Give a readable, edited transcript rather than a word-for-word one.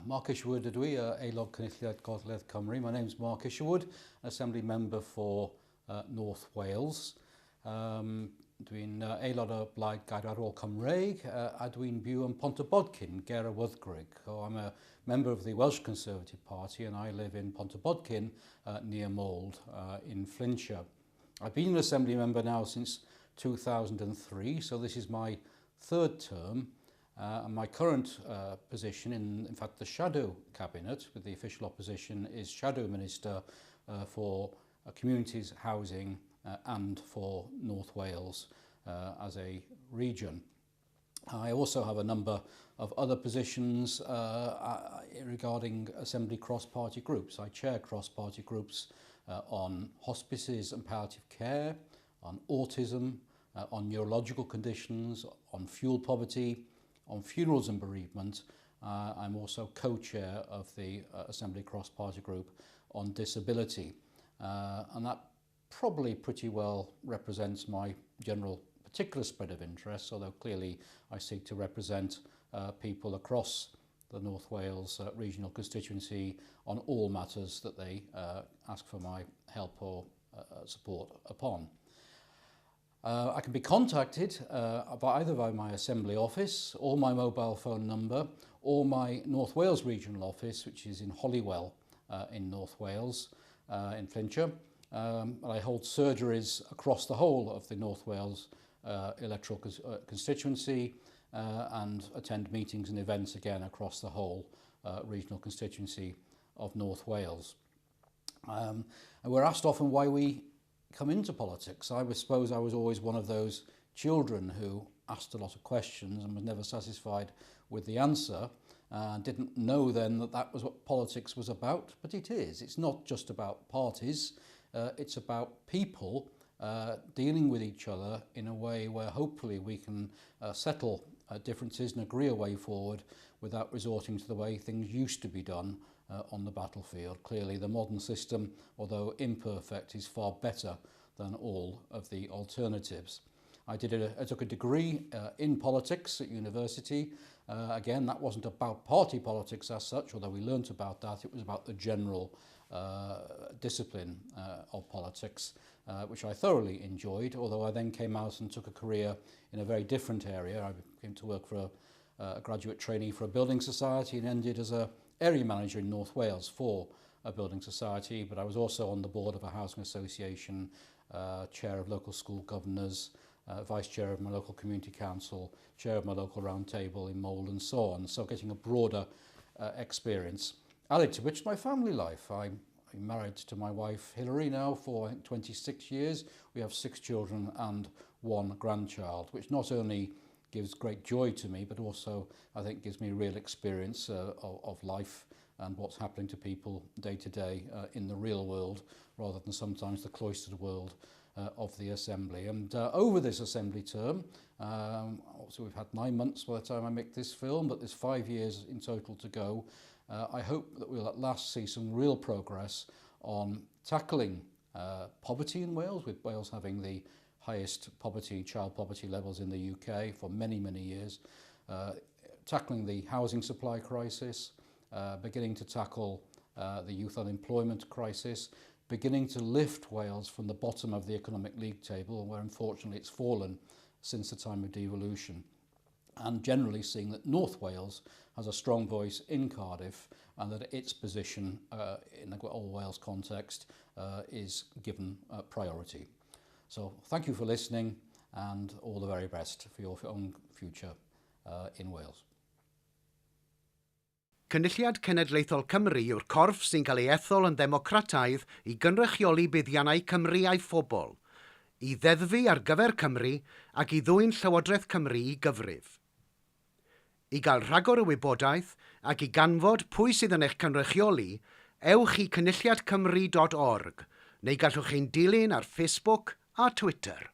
Mark Isherwood ydw I, Aelod Cynulliad Gogledd Cymru. My name's Mark Isherwood, Assembly Member for North Wales. Dwi'n aelod o Blaid Gairarol Cymreig, a dwi'n byw yn Pontyboddcyn, ger y Wyddgrug. So I'm a member of the Welsh Conservative Party and I live in Pontyboddcyn near Mold in Flintshire. I've been an Assembly Member now since 2003, so this is my third term. And my current position, in fact the Shadow Cabinet, with the official opposition, is Shadow Minister for Communities, Housing and for North Wales as a region. I also have a number of other positions regarding Assembly cross-party groups. I chair cross-party groups on hospices and palliative care, on autism, on neurological conditions, on fuel poverty, on funerals and bereavement. I'm also co-chair of the Assembly cross-party group on disability. And that probably pretty well represents my general particular spread of interests, although clearly I seek to represent people across the North Wales regional constituency on all matters that they ask for my help or support upon. I can be contacted either by my Assembly office or my mobile phone number or my North Wales regional office, which is in Holywell in North Wales in Flintshire. I hold surgeries across the whole of the North Wales electoral constituency and attend meetings and events again across the whole regional constituency of North Wales. And we're asked often why we come into politics. I suppose I was always one of those children who asked a lot of questions and was never satisfied with the answer. Didn't know then that that was what politics was about, but it is. It's not just about parties, it's about people dealing with each other in a way where hopefully we can settle differences and agree a way forward without resorting to the way things used to be done on the battlefield. Clearly the modern system, although imperfect, is far better than all of the alternatives. I took a degree in politics at university. Again, that wasn't about party politics as such, although we learnt about that. It was about the general discipline of politics, which I thoroughly enjoyed, although I then came out and took a career in a very different area. I came to work for a graduate trainee for a building society and ended as a area manager in North Wales for a building society, but I was also on the board of a housing association, chair of local school governors, vice chair of my local community council, chair of my local round table in Mold and so on, so getting a broader experience. Added to which my family life. I'm married to my wife Hilary now for I think 26 years. We have 6 children and 1 grandchild, which not only gives great joy to me, but also I think gives me real experience of life and what's happening to people day to day in the real world, rather than sometimes the cloistered world of the Assembly. And over this Assembly term, also we've had 9 months by the time I make this film, but there's 5 years in total to go. I hope that we'll at last see some real progress on tackling poverty in Wales, with Wales having the highest child poverty levels in the UK for many, many years, tackling the housing supply crisis, beginning to tackle the youth unemployment crisis, beginning to lift Wales from the bottom of the economic league table, where unfortunately it's fallen since the time of devolution, and generally seeing that North Wales has a strong voice in Cardiff and that its position in the all Wales context is given priority. So thank you for listening and all the very best for your own future in Wales. Cynulliad Cenedlaethol Cymru yw'r corff sy'n cael ei ethol yn ddemocrataidd i gynrychioli buddiannau Cymru a'i phobl, i ddeddfu ar gyfer Cymru ac i ddwyn Llywodraeth Cymru i gyfrif. I gael rhagor o wybodaeth ac i ganfod pwy sydd yn eich cynrychioli, ewch i cynulliadcymru.org neu gallwch chi'n dilyn ar Facebook a Twitter.